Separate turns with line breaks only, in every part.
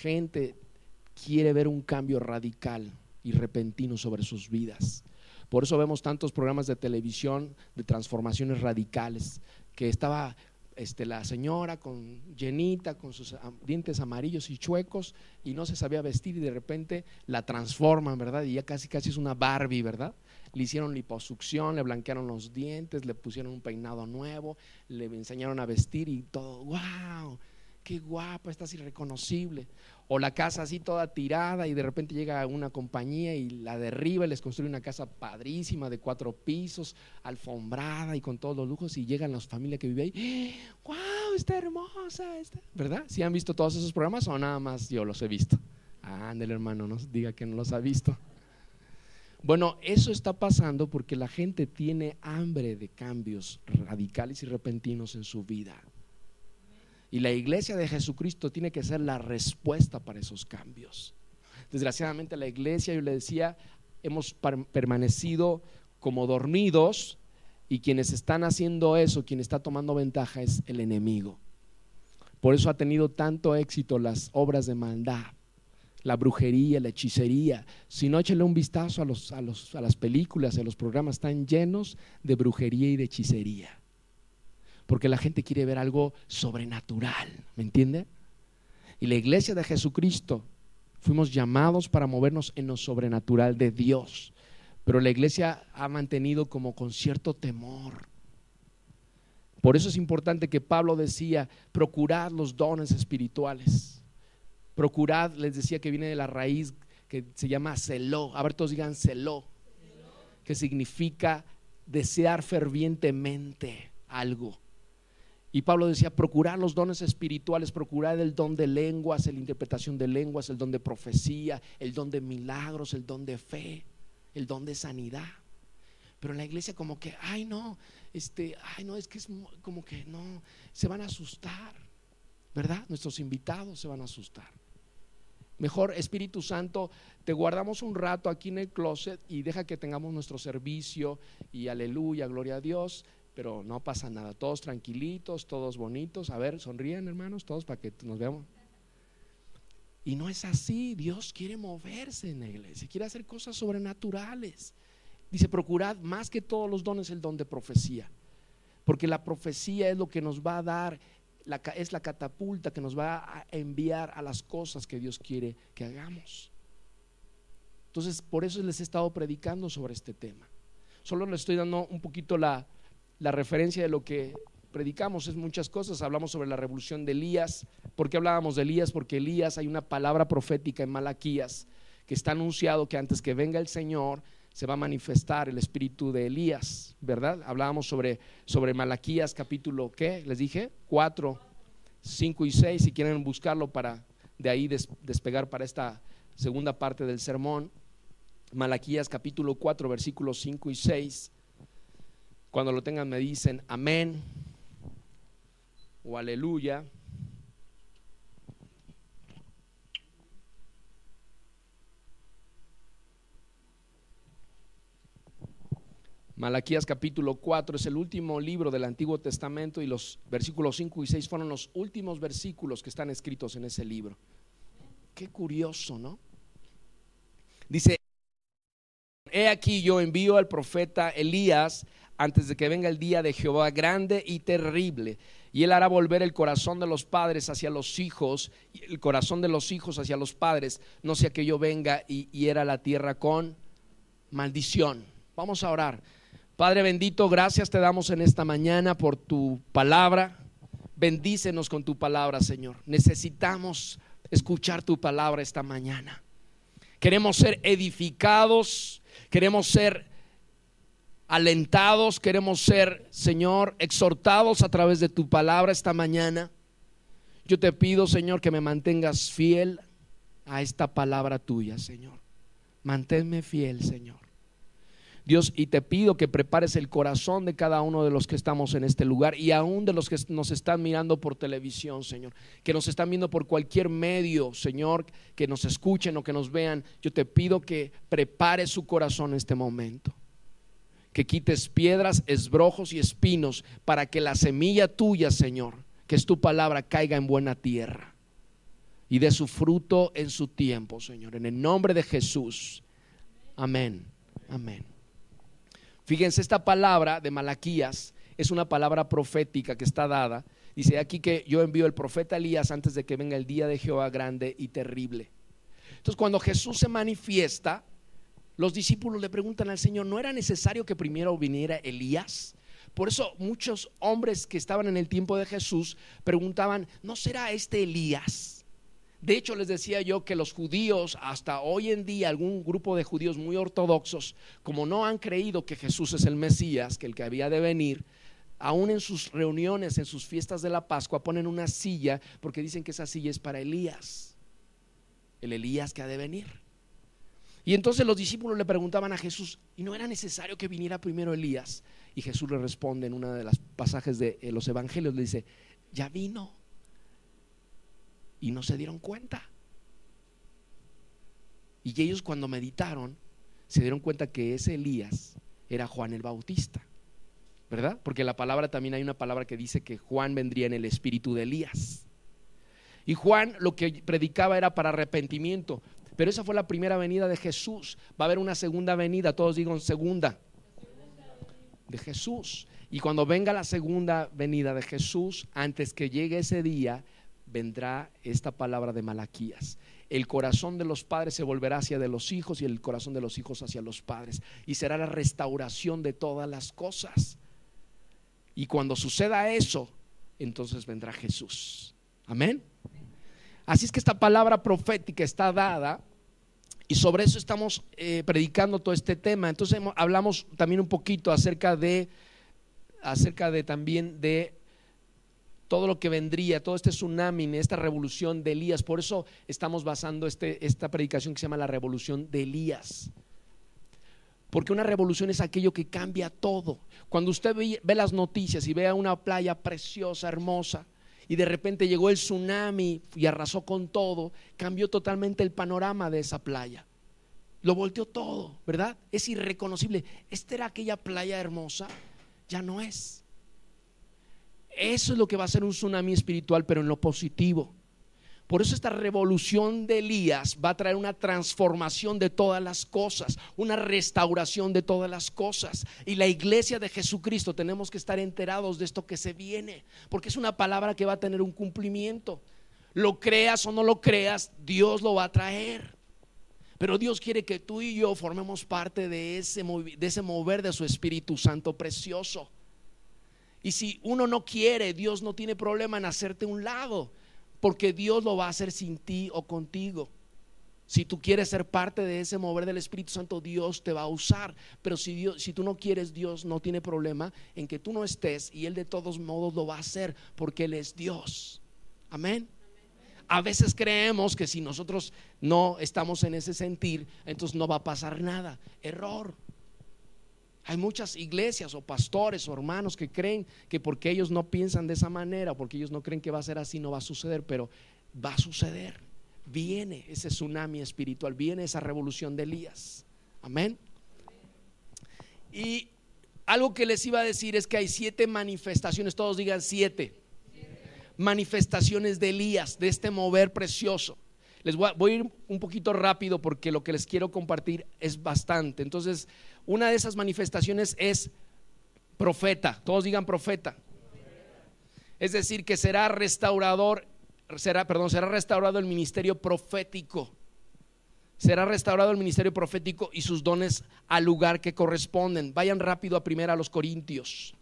gente quiere ver un cambio radical y repentino sobre sus vidas. Por eso vemos tantos programas de televisión de transformaciones radicales, que estaba la señora llenita, con sus dientes amarillos y chuecos, y no se sabía vestir, y de repente la transforman, ¿verdad? Y ya casi es una Barbie, ¿verdad? Le hicieron liposucción, le blanquearon los dientes, le pusieron un peinado nuevo, le enseñaron a vestir y todo. ¡Wow! ¡Qué guapa! Estás irreconocible. O la casa así toda tirada, y de repente llega una compañía y la derriba y les construye una casa padrísima de 4 pisos, alfombrada y con todos los lujos, y llegan las familias que viven ahí. ¡Wow! Está hermosa, ¿verdad? ¿Sí han visto todos esos programas o nada más yo los he visto? Ándale, hermano, no diga que no los ha visto. Bueno, eso está pasando porque la gente tiene hambre de cambios radicales y repentinos en su vida. Y la iglesia de Jesucristo tiene que ser la respuesta para esos cambios. Desgraciadamente la iglesia, yo le decía, hemos permanecido como dormidos, y quienes están haciendo eso, quien está tomando ventaja es el enemigo. Por eso ha tenido tanto éxito las obras de maldad, la brujería, la hechicería. Si no, échale un vistazo a las películas, a los programas, están llenos de brujería y de hechicería. Porque la gente quiere ver algo sobrenatural, ¿me entiende? Y la iglesia de Jesucristo fuimos llamados para movernos en lo sobrenatural de Dios, pero la iglesia ha mantenido como con cierto temor. Por eso es importante que Pablo decía: procurad los dones espirituales. Procurad, les decía, que viene de la raíz que se llama celó. A ver, todos digan celó, que significa desear fervientemente algo. Y Pablo decía: procurar los dones espirituales, procurar el don de lenguas, la interpretación de lenguas, el don de profecía, el don de milagros, el don de fe, el don de sanidad. Pero en la iglesia como que, ay no, es que es como que no, se van a asustar, ¿verdad? Nuestros invitados se van a asustar. Mejor, Espíritu Santo, te guardamos un rato aquí en el closet y deja que tengamos nuestro servicio, y aleluya, gloria a Dios. Pero no pasa nada, todos tranquilitos, todos bonitos. A ver, sonríen, hermanos, todos, para que nos veamos. Y no es así. Dios quiere moverse en la iglesia, quiere hacer cosas sobrenaturales. Dice: procurad más que todos los dones el don de profecía, porque la profecía es lo que nos va a dar, es la catapulta que nos va a enviar a las cosas que Dios quiere que hagamos. Entonces, por eso les he estado predicando sobre este tema. Solo les estoy dando un poquito la referencia de lo que predicamos. Es muchas cosas. Hablamos sobre la revolución de Elías. ¿Por qué hablábamos de Elías? Porque Elías, hay una palabra profética en Malaquías que está anunciado que antes que venga el Señor se va a manifestar el espíritu de Elías, ¿verdad? Hablábamos sobre Malaquías capítulo, ¿qué? Les dije 4, 5 y 6, si quieren buscarlo para de ahí despegar para esta segunda parte del sermón. Malaquías capítulo 4, versículos 5 y 6. Cuando lo tengan me dicen amén o aleluya. Malaquías capítulo 4 es el último libro del Antiguo Testamento, y los versículos 5 y 6 fueron los últimos versículos que están escritos en ese libro. Qué curioso, ¿no? Dice: he aquí yo envío al profeta Elías antes de que venga el día de Jehová grande y terrible, y él hará volver el corazón de los padres hacia los hijos, y el corazón de los hijos hacia los padres, no sea que yo venga y hiera la tierra con maldición. Vamos a orar. Padre bendito, gracias te damos en esta mañana por tu palabra. Bendícenos con tu palabra, Señor. Necesitamos escuchar tu palabra esta mañana. Queremos ser edificados, queremos ser alentados, queremos ser, Señor, exhortados a través de tu palabra esta mañana. Yo te pido, Señor, que me mantengas fiel a esta palabra tuya, Señor. Manténme fiel, Señor. Dios, y te pido que prepares el corazón de cada uno de los que estamos en este lugar, y aún de los que nos están mirando por televisión, Señor, que nos están viendo por cualquier medio, Señor, que nos escuchen o que nos vean. Yo te pido que prepares su corazón en este momento, que quites piedras, esbrojos y espinos, para que la semilla tuya, Señor, que es tu palabra, caiga en buena tierra. y dé su fruto en su tiempo, Señor, en el nombre de Jesús. Amén, amén. Fíjense, esta palabra de Malaquías es una palabra profética que está dada. Dice aquí que yo envío el profeta Elías antes de que venga el día de Jehová grande y terrible. Entonces, cuando Jesús se manifiesta, los discípulos le preguntan al Señor, ¿no era necesario que primero viniera Elías? Por eso muchos hombres que estaban en el tiempo de Jesús preguntaban, ¿no será este Elías? De hecho, les decía yo que los judíos, hasta hoy en día, algún grupo de judíos muy ortodoxos, como no han creído que Jesús es el Mesías, que el que había de venir, aún en sus reuniones, en sus fiestas de la Pascua, ponen una silla porque dicen que esa silla es para Elías, el Elías que ha de venir. Y entonces los discípulos le preguntaban a Jesús, ¿y no era necesario que viniera primero Elías? Y Jesús le responde en una de las pasajes de los evangelios, le dice, ya vino y no se dieron cuenta. Y ellos, cuando meditaron, se dieron cuenta que ese Elías era Juan el Bautista, ¿verdad? Porque la palabra, también hay una palabra que dice que Juan vendría en el espíritu de Elías. Y Juan lo que predicaba era para arrepentimiento. Pero esa fue la primera venida de Jesús. Va a haber una segunda venida, todos digan segunda, de Jesús. Y cuando venga la segunda venida de Jesús, antes que llegue ese día, vendrá esta palabra de Malaquías. El corazón de los padres se volverá hacia de los hijos y el corazón de los hijos hacia los padres. Y será la restauración de todas las cosas. Y cuando suceda eso, entonces vendrá Jesús. Amén. Así es que esta palabra profética está dada y sobre eso estamos predicando todo este tema. Entonces hablamos también un poquito acerca de también de todo lo que vendría, todo este tsunami, esta revolución de Elías. Por eso estamos basando esta predicación que se llama la revolución de Elías. Porque una revolución es aquello que cambia todo. Cuando usted ve las noticias y ve a una playa preciosa, hermosa, y de repente llegó el tsunami y arrasó con todo, cambió totalmente el panorama de esa playa, lo volteó todo, ¿verdad? Es irreconocible. Esta era aquella playa hermosa, ya no es. Eso es lo que va a ser un tsunami espiritual, pero en lo positivo. Por eso esta revolución de Elías va a traer una transformación de todas las cosas, una restauración de todas las cosas. Y la iglesia de Jesucristo tenemos que estar enterados de esto que se viene, porque es una palabra que va a tener un cumplimiento. Lo creas o no lo creas, Dios lo va a traer. Pero Dios quiere que tú y yo formemos parte de ese mover de su Espíritu Santo precioso. Y si uno no quiere, Dios no tiene problema en hacerte un lado, porque Dios lo va a hacer sin ti o contigo. Si tú quieres ser parte de ese mover del Espíritu Santo, Dios te va a usar. Pero si tú no quieres, Dios no tiene problema en que tú no estés, y Él de todos modos lo va a hacer, porque Él es Dios. Amén. A veces creemos que si nosotros no estamos en ese sentir, entonces no va a pasar nada. Error. Hay muchas iglesias o pastores o hermanos que creen que porque ellos no piensan de esa manera, porque ellos no creen que va a ser así, no va a suceder. Pero va a suceder. Viene ese tsunami espiritual, viene esa revolución de Elías. Amén. Y algo que les iba a decir es que hay 7 manifestaciones, todos digan 7 manifestaciones de Elías, de este mover precioso. Voy a ir un poquito rápido porque lo que les quiero compartir es bastante. Entonces, una de esas manifestaciones es profeta. Todos digan profeta. Es decir, que será restaurado el ministerio profético. Será restaurado el ministerio profético y sus dones al lugar que corresponden. Vayan rápido a 1 Corintios.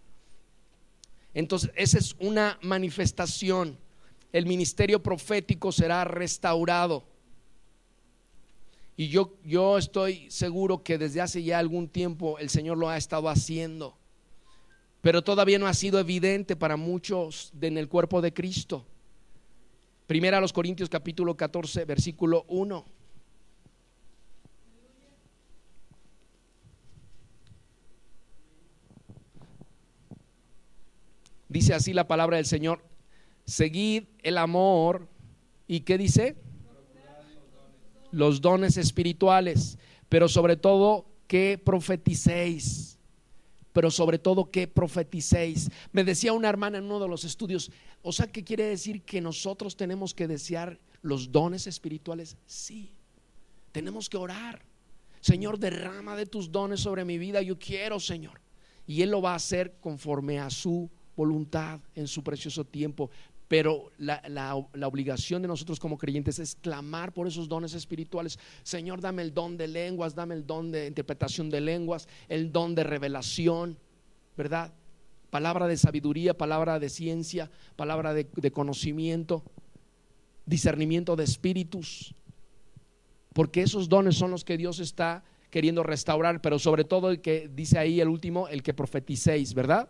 Entonces, esa es una manifestación. El ministerio profético será restaurado. Y yo estoy seguro que desde hace ya algún tiempo el Señor lo ha estado haciendo, pero todavía no ha sido evidente para muchos en el cuerpo de Cristo. 1 Corintios capítulo 14 versículo 1. Dice así la palabra del Señor: seguid el amor. ¿Y qué dice? Los dones espirituales, pero sobre todo que profeticéis. Pero sobre todo que profeticéis. Me decía una hermana en uno de los estudios, o sea, ¿qué quiere decir? Que nosotros tenemos que desear los dones espirituales? Sí. Tenemos que orar. Señor, derrama de tus dones sobre mi vida. Yo quiero, Señor. Y Él lo va a hacer conforme a su voluntad en su precioso tiempo. Pero la obligación de nosotros como creyentes es clamar por esos dones espirituales. Señor, dame el don de lenguas, dame el don de interpretación de lenguas, el don de revelación, ¿verdad? Palabra de sabiduría, palabra de ciencia, palabra de conocimiento, discernimiento de espíritus. Porque esos dones son los que Dios está queriendo restaurar, pero sobre todo el que dice ahí el último, el que profeticéis, ¿verdad?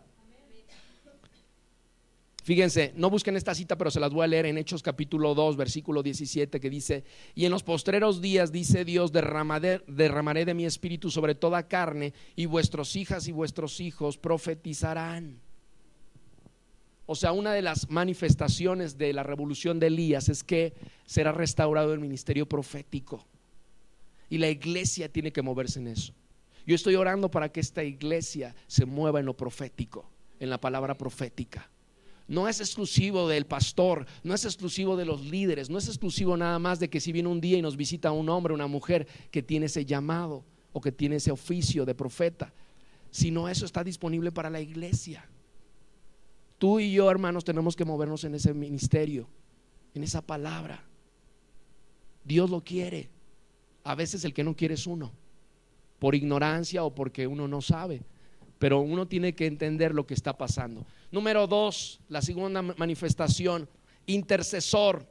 Fíjense, no busquen esta cita, pero se las voy a leer en Hechos capítulo 2, versículo 17, que dice: y en los postreros días, dice Dios, derramaré de mi espíritu sobre toda carne, y vuestras hijas y vuestros hijos profetizarán. O sea, una de las manifestaciones de la revolución de Elías es que será restaurado el ministerio profético, y la iglesia tiene que moverse en eso. Yo estoy orando para que esta iglesia se mueva en lo profético, en la palabra profética. No es exclusivo del pastor, no es exclusivo de los líderes, no es exclusivo nada más de que si viene un día y nos visita un hombre, una mujer que tiene ese llamado o que tiene ese oficio de profeta, sino eso está disponible para la iglesia. Tú y yo, hermanos, tenemos que movernos en ese ministerio, en esa palabra. Dios lo quiere. A veces el que no quiere es uno, por ignorancia o porque uno no sabe. Pero uno tiene que entender lo que está pasando. Número 2, la segunda manifestación, intercesor.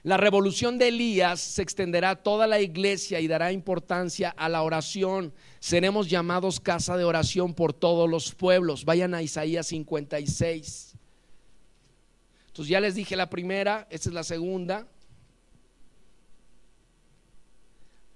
La revolución de Elías se extenderá a toda la iglesia y dará importancia a la oración. Seremos llamados casa de oración por todos los pueblos. Vayan a Isaías 56. Entonces ya les dije la primera, esta es la segunda.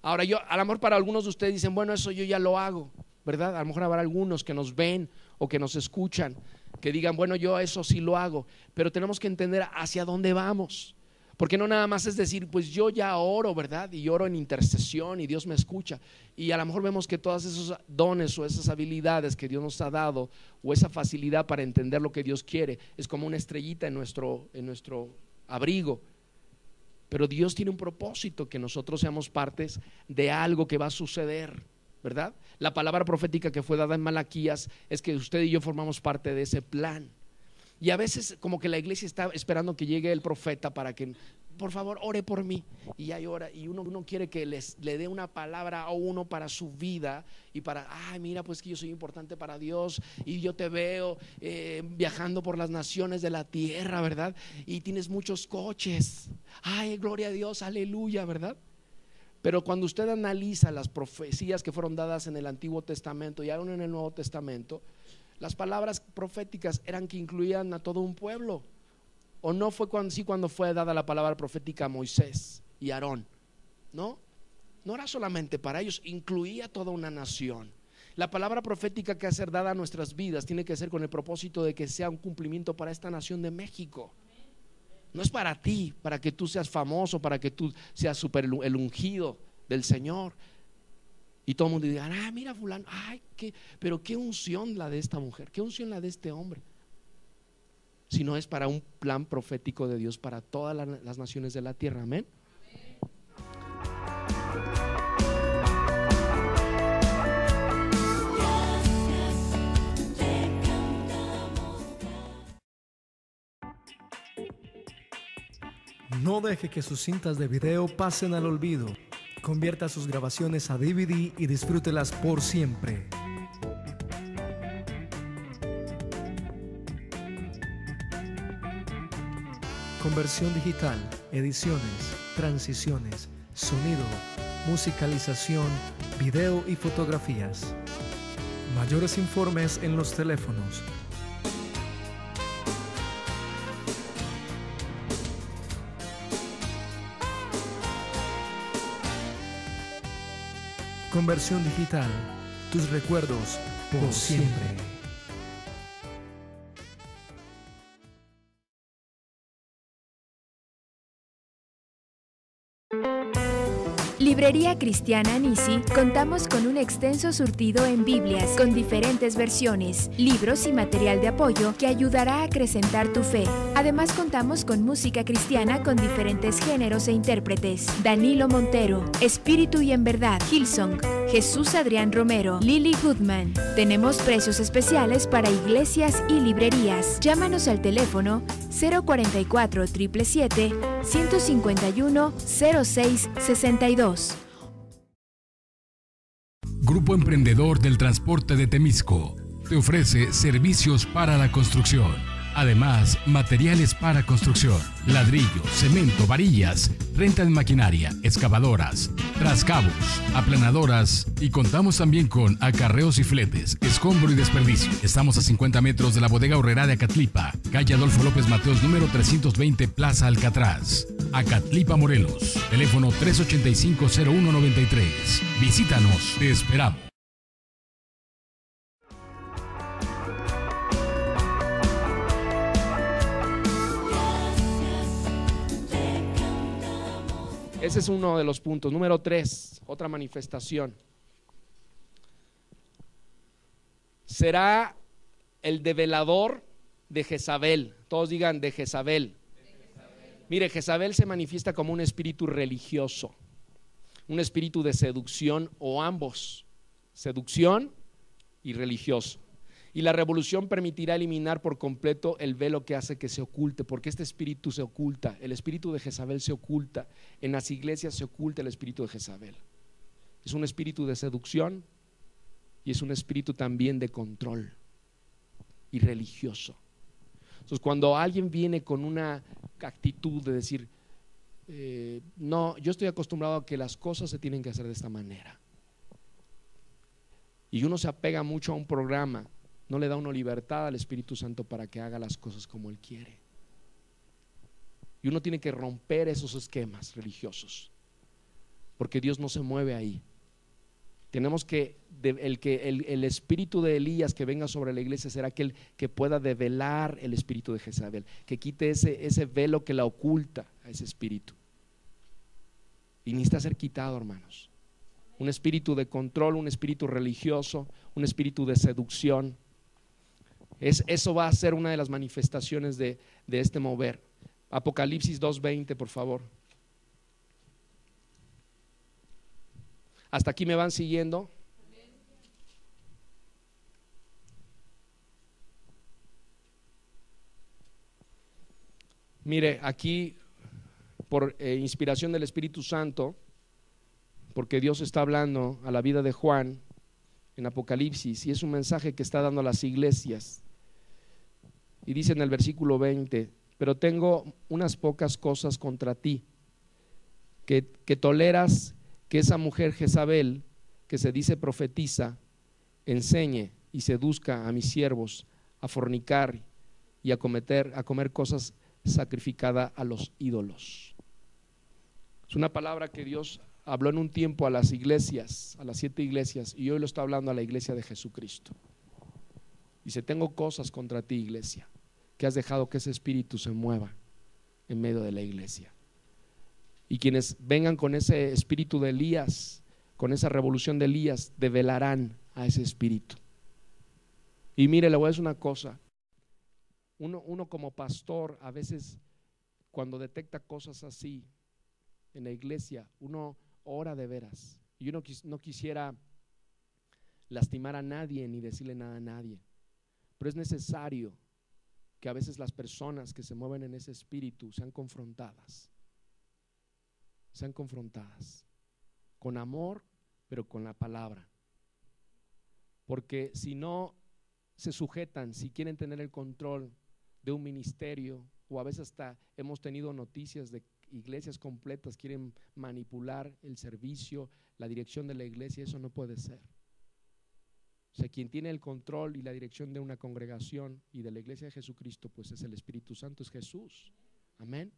Ahora a lo mejor para algunos de ustedes dicen, bueno, eso yo ya lo hago, ¿verdad? A lo mejor habrá algunos que nos ven o que nos escuchan que digan, bueno, yo eso sí lo hago, pero tenemos que entender hacia dónde vamos, porque no nada más es decir, pues yo ya oro, ¿verdad? Y oro en intercesión y Dios me escucha, y a lo mejor vemos que todos esos dones o esas habilidades que Dios nos ha dado o esa facilidad para entender lo que Dios quiere es como una estrellita en nuestro abrigo. Pero Dios tiene un propósito, que nosotros seamos partes de algo que va a suceder, ¿verdad? La palabra profética que fue dada en Malaquías es que usted y yo formamos parte de ese plan. Y a veces como que la iglesia está esperando que llegue el profeta para que, por favor, ore por mí. Y ya ora, y uno quiere que le dé una palabra a uno para su vida y para, ay, mira, pues que yo soy importante para Dios y yo te veo viajando por las naciones de la tierra, ¿verdad? Y tienes muchos coches. Ay, gloria a Dios, aleluya, ¿verdad? Pero cuando usted analiza las profecías que fueron dadas en el Antiguo Testamento y aún en el Nuevo Testamento, las palabras proféticas eran que incluían a todo un pueblo. ¿O no fue cuando fue dada la palabra profética a Moisés y Aarón? No era solamente para ellos, incluía toda una nación. La palabra profética que ha de ser dada a nuestras vidas tiene que ser con el propósito de que sea un cumplimiento para esta nación de México. No es para ti, para que tú seas famoso, para que tú seas el ungido del Señor y todo el mundo diga, ah, mira fulano, ay, pero qué unción la de esta mujer, qué unción la de este hombre. Sino es para un plan profético de Dios para todas las naciones de la tierra. Amén.
No deje que sus cintas de video pasen al olvido. Convierta sus grabaciones a DVD y disfrútelas por siempre. Conversión digital, ediciones, transiciones, sonido, musicalización, video y fotografías. Mayores informes en los teléfonos. Conversión digital, tus recuerdos por siempre.
Librería Cristiana Nisi contamos con un extenso surtido en Biblias con diferentes versiones, libros y material de apoyo que ayudará a acrecentar tu fe. Además contamos con música cristiana con diferentes géneros e intérpretes: Danilo Montero, Espíritu y en Verdad, Hillsong, Jesús Adrián Romero, Lily Goodman. Tenemos precios especiales para iglesias y librerías. Llámanos al teléfono 044 777 151 0662.
Grupo Emprendedor del Transporte de Temisco te ofrece servicios para la construcción. Además, materiales para construcción, ladrillo, cemento, varillas, renta de maquinaria, excavadoras, trascabos, aplanadoras y contamos también con acarreos y fletes, escombro y desperdicio. Estamos a 50 metros de la bodega Horrera de Acatlipa, calle Adolfo López Mateos, número 320, Plaza Alcatraz, Acatlipa, Morelos. Teléfono 385-0193. Visítanos, te esperamos.
Ese es uno de los puntos. Número 3, otra manifestación. Será el develador de Jezabel. Todos digan de Jezabel. Mire, Jezabel se manifiesta como un espíritu religioso, un espíritu de seducción o ambos, seducción y religioso. Y la revolución permitirá eliminar por completo el velo que hace que se oculte, porque este espíritu se oculta, el espíritu de Jezabel se oculta, en las iglesias se oculta el espíritu de Jezabel. Es un espíritu de seducción y es un espíritu también de control y religioso. Entonces, cuando alguien viene con una actitud de decir, no, yo estoy acostumbrado a que las cosas se tienen que hacer de esta manera, y uno se apega mucho a un programa, no le da uno libertad al Espíritu Santo para que haga las cosas como Él quiere. Y uno tiene que romper esos esquemas religiosos, porque Dios no se mueve ahí. Tenemos que, el espíritu de Elías que venga sobre la iglesia será aquel que pueda develar el espíritu de Jezabel, que quite ese velo que la oculta a ese espíritu. Y necesita ser quitado, hermanos. Un espíritu de control, un espíritu religioso, un espíritu de seducción. Eso va a ser una de las manifestaciones de este mover. Apocalipsis 2:20, por favor. ¿Hasta aquí me van siguiendo? Mire, aquí por inspiración del Espíritu Santo, porque Dios está hablando a la vida de Juan en Apocalipsis, y es un mensaje que está dando a las iglesias. Y dice en el versículo 20: pero tengo unas pocas cosas contra ti, que toleras que esa mujer Jezabel, que se dice profetiza, enseñe y seduzca a mis siervos a fornicar y a comer cosas sacrificadas a los ídolos. Es una palabra que Dios habló en un tiempo a las iglesias, a las 7 iglesias, y hoy lo está hablando a la iglesia de Jesucristo. Dice: tengo cosas contra ti, iglesia, que has dejado que ese espíritu se mueva en medio de la iglesia. Y quienes vengan con ese espíritu de Elías, con esa revolución de Elías, develarán a ese espíritu. Y mire, le voy a decir una cosa. Uno como pastor, a veces cuando detecta cosas así en la iglesia, uno ora de veras. Y uno no quisiera lastimar a nadie ni decirle nada a nadie, pero es necesario que a veces las personas que se mueven en ese espíritu sean confrontadas con amor, pero con la palabra, porque si no se sujetan, si quieren tener el control de un ministerio, o a veces hasta hemos tenido noticias de iglesias completas quieren manipular el servicio, la dirección de la iglesia. Eso no puede ser. O sea, quien tiene el control y la dirección de una congregación y de la iglesia de Jesucristo, pues es el Espíritu Santo, es Jesús. Amén.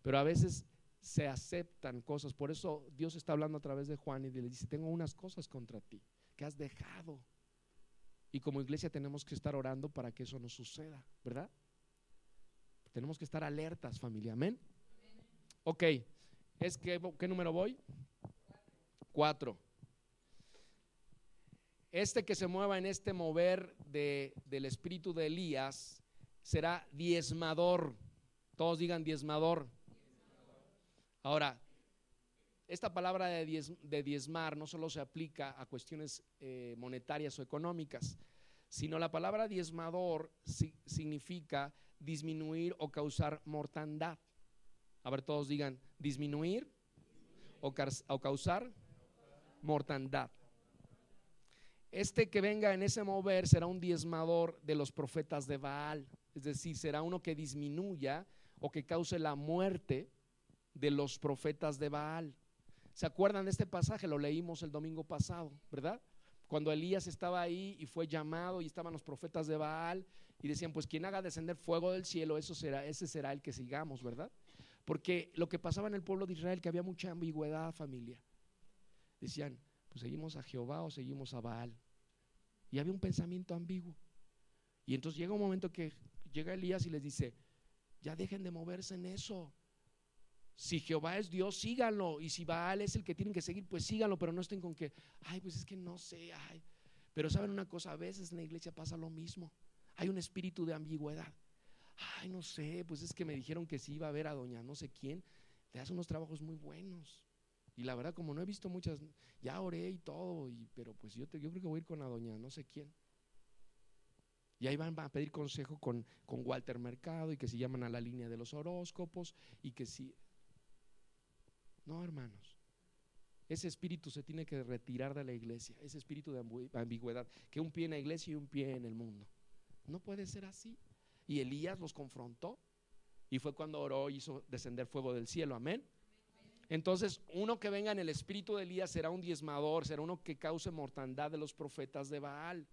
Pero a veces se aceptan cosas. Por eso Dios está hablando a través de Juan y le dice: tengo unas cosas contra ti que has dejado. Y como iglesia tenemos que estar orando para que eso no suceda, ¿verdad? Tenemos que estar alertas, familia. Amén. Ok, ¿qué número voy? 4. Este que se mueva en este mover del espíritu de Elías será diezmador. Todos digan diezmador. Ahora, esta palabra de diezmar no solo se aplica a cuestiones monetarias o económicas, sino la palabra diezmador significa disminuir o causar mortandad. A ver, todos digan disminuir o causar mortandad. Este que venga en ese mover será un diezmador de los profetas de Baal, es decir, será uno que disminuya o que cause la muerte de los profetas de Baal. ¿Se acuerdan de este pasaje? Lo leímos el domingo pasado, ¿verdad? Cuando Elías estaba ahí y fue llamado y estaban los profetas de Baal y decían, pues quien haga descender fuego del cielo, ese será el que sigamos, ¿verdad? Porque lo que pasaba en el pueblo de Israel, que había mucha ambigüedad, familia. Decían, pues seguimos a Jehová o seguimos a Baal. Y había un pensamiento ambiguo. Y entonces llega un momento que llega Elías y les dice, ya dejen de moverse en eso. Si Jehová es Dios, síganlo. Y si Baal es el que tienen que seguir, pues síganlo. Pero no estén con que, ay, pues es que no sé, ay. Pero saben una cosa, a veces en la iglesia pasa lo mismo. Hay un espíritu de ambigüedad. Ay, no sé, pues es que me dijeron que sí iba a ver a doña no sé quién. Le hace unos trabajos muy buenos. Y la verdad, como no he visto muchas, ya oré y todo, pero pues yo creo que voy a ir con la doña no sé quién. Y ahí van a pedir consejo con Walter Mercado y que si llaman a la línea de los horóscopos y que si… No, hermanos, ese espíritu se tiene que retirar de la iglesia, ese espíritu de ambigüedad, que un pie en la iglesia y un pie en el mundo. No puede ser así. Y Elías los confrontó y fue cuando oró y hizo descender fuego del cielo, amén. Entonces, uno que venga en el espíritu de Elías será un diezmador, será uno que cause mortandad de los profetas de Baal.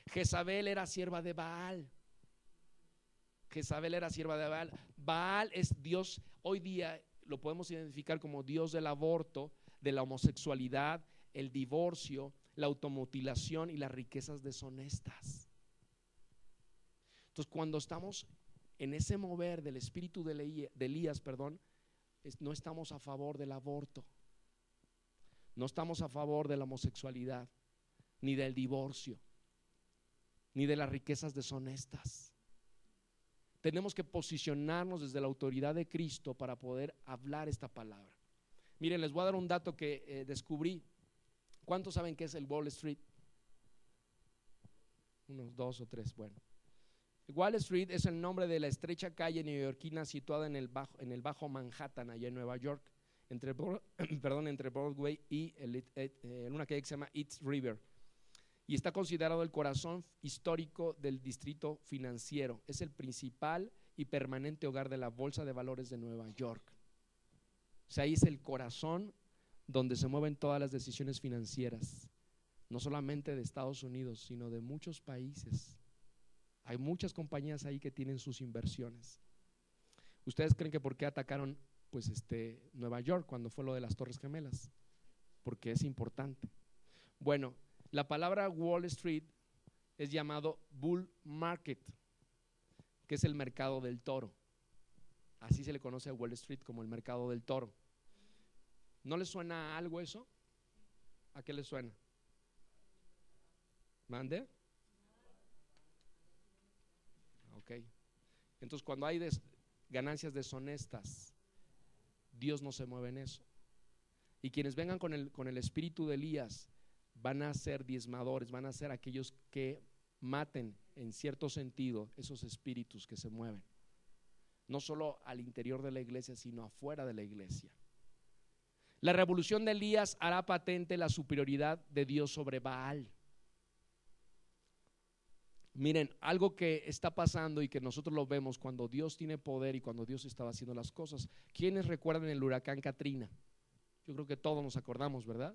Jezabel era sierva de Baal. Jezabel era sierva de Baal. Baal es Dios, hoy día lo podemos identificar como Dios del aborto, de la homosexualidad, el divorcio, la automutilación y las riquezas deshonestas. Entonces, cuando estamos en ese mover del espíritu de Elías, no estamos a favor del aborto, no estamos a favor de la homosexualidad, ni del divorcio, ni de las riquezas deshonestas. Tenemos que posicionarnos desde la autoridad de Cristo para poder hablar esta palabra. Miren, les voy a dar un dato que descubrí. ¿Cuántos saben qué es el Wall Street? Unos 2 o 3, bueno. Wall Street es el nombre de la estrecha calle neoyorquina situada en el Bajo Manhattan, allá en Nueva York, entre Broadway y una calle que se llama East River, y está considerado el corazón histórico del distrito financiero. Es el principal y permanente hogar de la Bolsa de Valores de Nueva York. O sea, ahí es el corazón donde se mueven todas las decisiones financieras, no solamente de Estados Unidos, sino de muchos países. Hay muchas compañías ahí que tienen sus inversiones. ¿Ustedes creen que por qué atacaron Nueva York cuando fue lo de las Torres Gemelas? Porque es importante. Bueno, la palabra Wall Street es llamado bull market, que es el mercado del toro. Así se le conoce a Wall Street, como el mercado del toro. ¿No les suena a algo eso? ¿A qué les suena? ¿Mande? Ok. Entonces, cuando hay ganancias deshonestas, Dios no se mueve en eso. Y quienes vengan con el espíritu de Elías van a ser diezmadores, van a ser aquellos que maten en cierto sentido esos espíritus que se mueven, no solo al interior de la iglesia, sino afuera de la iglesia. La revolución de Elías hará patente la superioridad de Dios sobre Baal. Miren, algo que está pasando y que nosotros lo vemos cuando Dios tiene poder y cuando Dios estaba haciendo las cosas. ¿Quiénes recuerdan el huracán Katrina? Yo creo que todos nos acordamos, ¿verdad?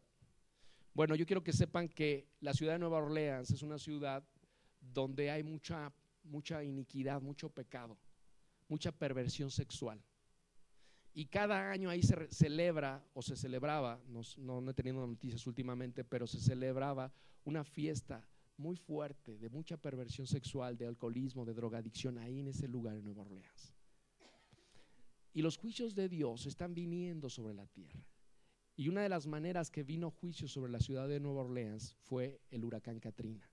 Bueno, yo quiero que sepan que la ciudad de Nueva Orleans es una ciudad donde hay mucha iniquidad, mucho pecado, mucha perversión sexual. Y cada año ahí se celebra o se celebraba, no he tenido noticias últimamente, pero se celebraba una fiesta muy fuerte de mucha perversión sexual, de alcoholismo, de drogadicción ahí en ese lugar en Nueva Orleans. Y los juicios de Dios están viniendo sobre la tierra. Y una de las maneras que vino juicio sobre la ciudad de Nueva Orleans fue el huracán Katrina.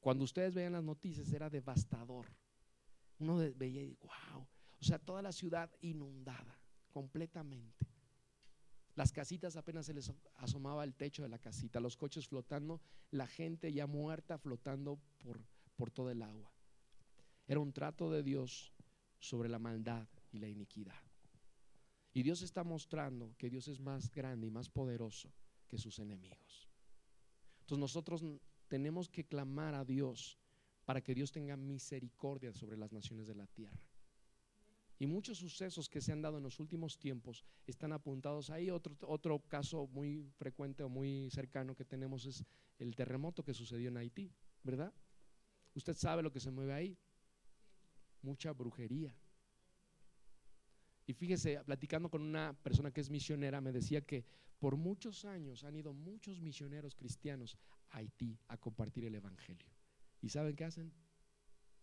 Cuando ustedes veían las noticias era devastador. Uno veía y wow, o sea, toda la ciudad inundada completamente. Las casitas apenas se les asomaba el techo de la casita, los coches flotando, la gente ya muerta flotando por todo el agua. Era un trato de Dios sobre la maldad y la iniquidad. Y Dios está mostrando que Dios es más grande y más poderoso que sus enemigos. Entonces nosotros tenemos que clamar a Dios para que Dios tenga misericordia sobre las naciones de la tierra. Y muchos sucesos que se han dado en los últimos tiempos están apuntados ahí. Otro caso muy frecuente o muy cercano que tenemos es el terremoto que sucedió en Haití, ¿verdad? Usted sabe lo que se mueve ahí. Mucha brujería. Y fíjese, platicando con una persona que es misionera, me decía que por muchos años han ido muchos misioneros cristianos a Haití a compartir el evangelio. ¿Y saben qué hacen?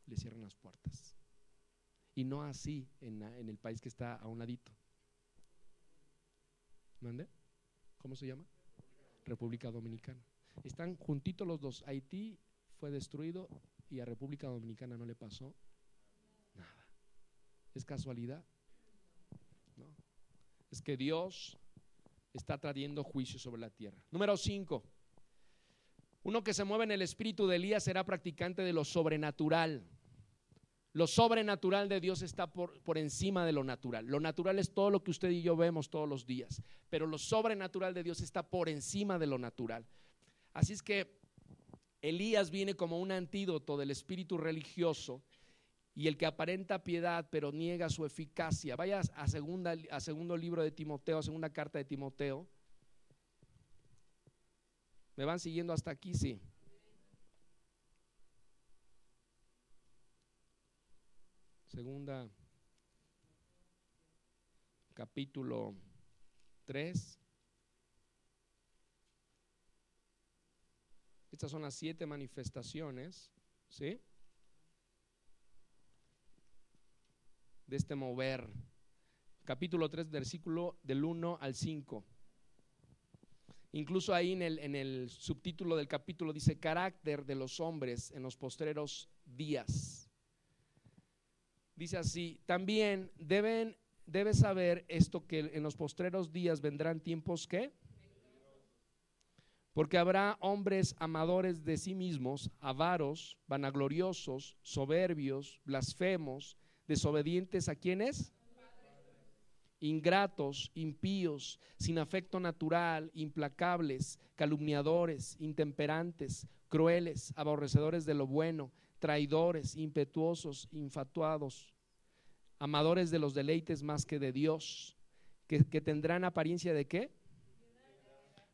Le cierran las puertas. Y no así en el país que está a un ladito. ¿Mande? ¿Cómo se llama? República Dominicana. Están juntitos los dos. Haití fue destruido y a República Dominicana no le pasó nada. ¿Es casualidad? No. Es que Dios está trayendo juicio sobre la tierra. Número 5. Uno que se mueve en el espíritu de Elías será practicante de lo sobrenatural. Lo sobrenatural de Dios está por encima de lo natural. Lo natural es todo lo que usted y yo vemos todos los días, pero lo sobrenatural de Dios está por encima de lo natural. Así es que Elías viene como un antídoto del espíritu religioso y el que aparenta piedad pero niega su eficacia. Vaya a segundo libro de Timoteo, a segunda carta de Timoteo. ¿Me van siguiendo hasta aquí? Sí. Segunda, capítulo 3. Estas son las 7 manifestaciones, ¿sí?, de este mover. Capítulo 3, versículo del 1 al 5. Incluso ahí en el subtítulo del capítulo dice: carácter de los hombres en los postreros días. Dice así: también debes saber esto, que en los postreros días vendrán tiempos ¿qué? Porque habrá hombres amadores de sí mismos, avaros, vanagloriosos, soberbios, blasfemos, desobedientes ¿a quiénes? Ingratos, impíos, sin afecto natural, implacables, calumniadores, intemperantes, crueles, aborrecedores de lo bueno, traidores, impetuosos, infatuados, amadores de los deleites más que de Dios, que tendrán apariencia de ¿qué?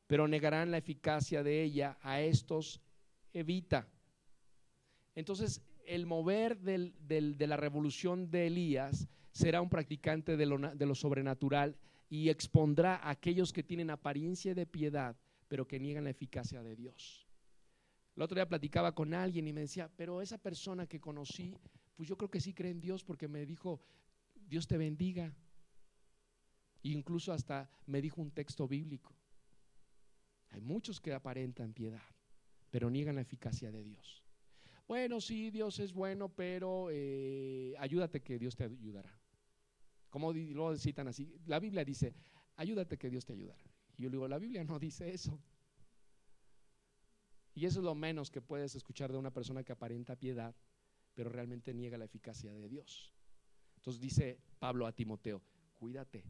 Pero negarán la eficacia de ella. A estos evita. Entonces el mover de la revolución de Elías será un practicante de lo sobrenatural y expondrá a aquellos que tienen apariencia de piedad pero que niegan la eficacia de Dios. El otro día platicaba con alguien y me decía: pero esa persona que conocí, pues yo creo que sí cree en Dios, porque me dijo Dios te bendiga, e incluso hasta me dijo un texto bíblico. Hay muchos que aparentan piedad pero niegan la eficacia de Dios. Bueno, sí, Dios es bueno, pero ayúdate que Dios te ayudará. Como lo citan así, la Biblia dice: ayúdate que Dios te ayudará. Y yo le digo: la Biblia no dice eso. Y eso es lo menos que puedes escuchar de una persona que aparenta piedad pero realmente niega la eficacia de Dios. Entonces dice Pablo a Timoteo: cuídate,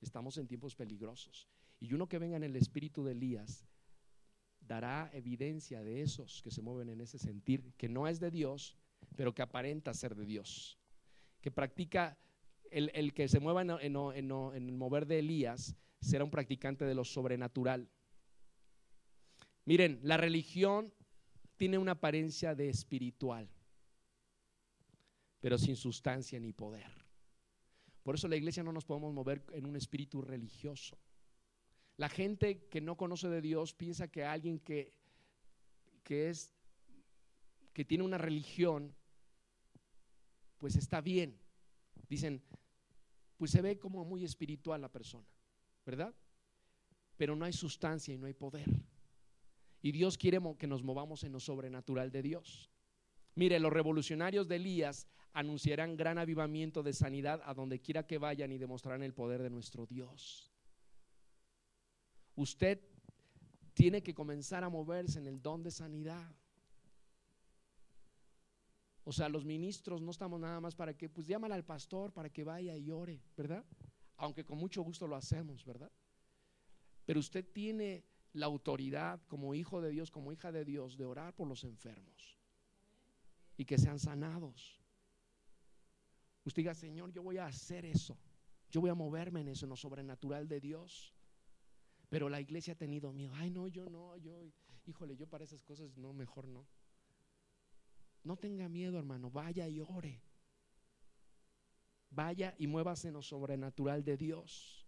estamos en tiempos peligrosos. Y uno que venga en el espíritu de Elías dará evidencia de esos que se mueven en ese sentir, que no es de Dios pero que aparenta ser de Dios, que practica. El que se mueva en el mover de Elías será un practicante de lo sobrenatural. Miren, la religión tiene una apariencia de espiritual, pero sin sustancia ni poder. Por eso la iglesia no nos podemos mover en un espíritu religioso. La gente que no conoce de Dios piensa que alguien que tiene una religión pues está bien. Dicen: pues se ve como muy espiritual la persona, ¿verdad? pero no hay sustancia y no hay poder. Y Dios quiere que nos movamos en lo sobrenatural de Dios. Mire, los revolucionarios de Elías anunciarán gran avivamiento de sanidad a donde quiera que vayan y demostrarán el poder de nuestro Dios. Usted tiene que comenzar a moverse en el don de sanidad. O sea, los ministros no estamos nada más para que, pues llámale al pastor para que vaya y ore, ¿verdad? Aunque con mucho gusto lo hacemos, ¿verdad? Pero usted tiene la autoridad como hijo de Dios, como hija de Dios, de orar por los enfermos y que sean sanados. Usted diga, Señor, yo voy a hacer eso, yo voy a moverme en eso, en lo sobrenatural de Dios. Pero la iglesia ha tenido miedo. Ay, no, híjole, yo para esas cosas no, mejor no. No tenga miedo, hermano, vaya y ore. Vaya y muévase en lo sobrenatural de Dios.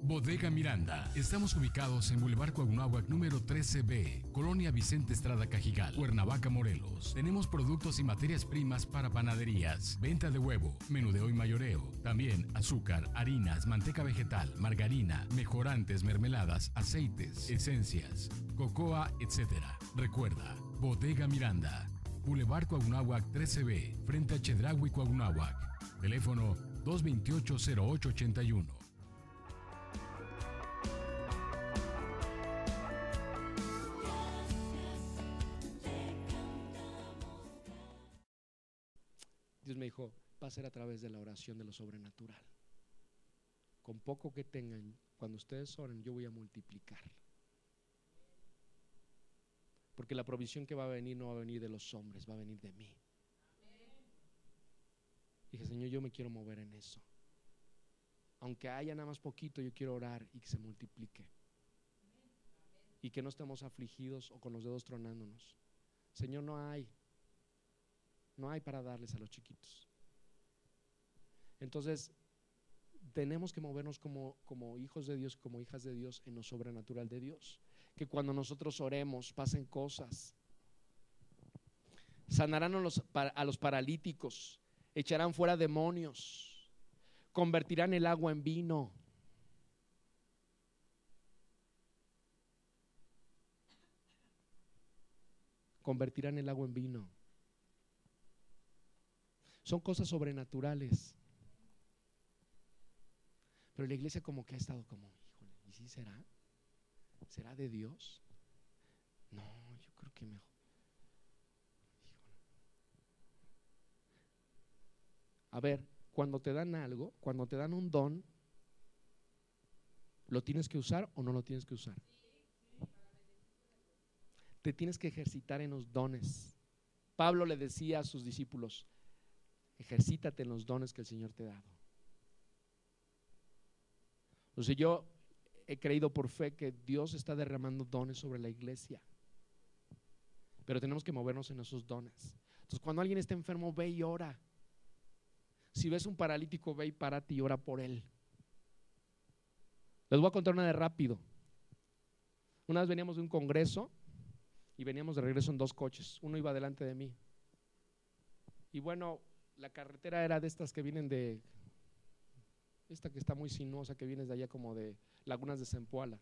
Bodega Miranda. Estamos ubicados en Boulevard Coahunahuac número 13B, Colonia Vicente Estrada Cajigal, Cuernavaca, Morelos. Tenemos productos y materias primas para panaderías, venta de huevo, menudeo y mayoreo. También azúcar, harinas, manteca vegetal, margarina, mejorantes, mermeladas, aceites, esencias, cocoa, etc. Recuerda, Bodega Miranda, Boulevard Coahunahuac 13B, frente a Chedraui, Coahunahuac. Teléfono 228-0881.
Dios me dijo, va a ser a través de la oración de lo sobrenatural. Con poco que tengan, cuando ustedes oren, yo voy a multiplicar. Porque la provisión que va a venir no va a venir de los hombres, va a venir de mí. Dije, Señor, yo me quiero mover en eso. Aunque haya nada más poquito, yo quiero orar y que se multiplique. Y que no estemos afligidos o con los dedos tronándonos. Señor, no hay para darles a los chiquitos. Entonces tenemos que movernos como hijos de Dios, como hijas de Dios, en lo sobrenatural de Dios. Que cuando nosotros oremos pasen cosas. Sanarán a los paralíticos, echarán fuera demonios, convertirán el agua en vino. Convertirán el agua en vino. Son cosas sobrenaturales. Pero la iglesia como que ha estado como, híjole, ¿y si será? ¿Será de Dios? No, yo creo que mejor. Híjole. A ver, cuando te dan algo, cuando te dan un don, ¿lo tienes que usar o no lo tienes que usar? Te tienes que ejercitar en los dones. Pablo le decía a sus discípulos, ejercítate en los dones que el Señor te ha dado. O sea, yo he creído por fe que Dios está derramando dones sobre la iglesia, pero tenemos que movernos en esos dones. Entonces, cuando alguien está enfermo, ve y ora. Si ves un paralítico, ve y párate y ora por él. Les voy a contar una de rápido. Una vez veníamos de un congreso y veníamos de regreso en 2 coches. Uno iba delante de mí. Y bueno, la carretera era de estas que vienen de, esta que está muy sinuosa, que vienes de allá como de Lagunas de Zempoala.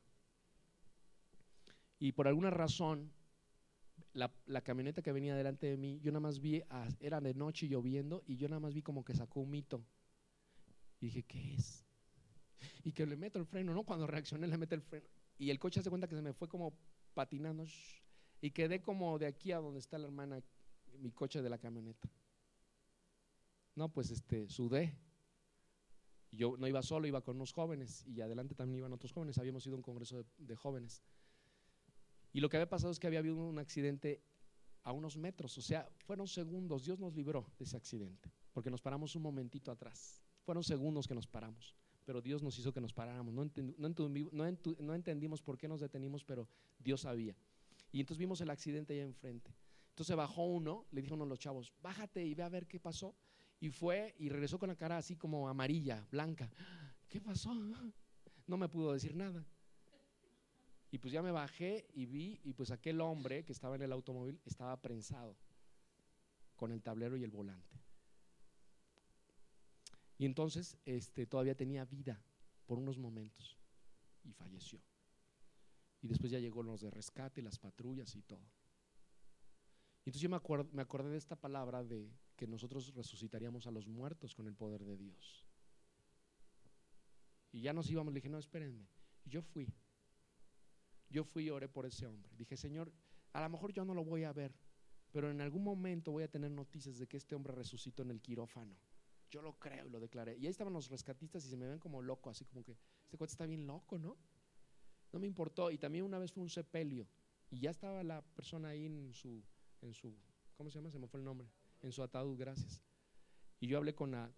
Y por alguna razón, la camioneta que venía delante de mí, yo nada más vi, era de noche lloviendo, y yo nada más vi como que sacó un mito. Y dije, ¿qué es? Y que le meto el freno, ¿no? Cuando reaccioné le meto el freno. Y el coche hace cuenta que se me fue como patinando, y quedé como de aquí a donde está la hermana, mi coche de la camioneta. No, pues sudé. Yo no iba solo, iba con unos jóvenes y adelante también iban otros jóvenes. Habíamos ido a un congreso de jóvenes. Y lo que había pasado es que había habido un accidente a unos metros, o sea, fueron segundos. Dios nos libró de ese accidente. porque nos paramos un momentito atrás. Fueron segundos que nos paramos, pero Dios nos hizo que nos paráramos. No entendimos por qué nos detenimos, pero Dios sabía. Y entonces vimos el accidente allá enfrente. Entonces bajó uno, le dijo uno de los chavos, bájate y ve a ver qué pasó. Y fue y regresó con la cara así como amarilla, blanca. ¿Qué pasó? No me pudo decir nada. Y pues ya me bajé y vi, y pues aquel hombre que estaba en el automóvil estaba prensado con el tablero y el volante. Y entonces todavía tenía vida por unos momentos y falleció. Y después ya llegó los de rescate, las patrullas y todo. Y entonces yo me acordé de esta palabra de que nosotros resucitaríamos a los muertos con el poder de Dios. Y ya nos íbamos, le dije, no, espérenme. Y yo fui y oré por ese hombre. Dije, Señor, a lo mejor yo no lo voy a ver, pero en algún momento voy a tener noticias de que este hombre resucitó en el quirófano. Yo lo creo y lo declaré. Y ahí estaban los rescatistas y se me ven como loco, así como que este cuate está bien loco, ¿no? No me importó. Y también una vez fue un sepelio y ya estaba la persona ahí en su ¿cómo se llama? Se me fue el nombre. En su ataúd, gracias. Y yo hablé con la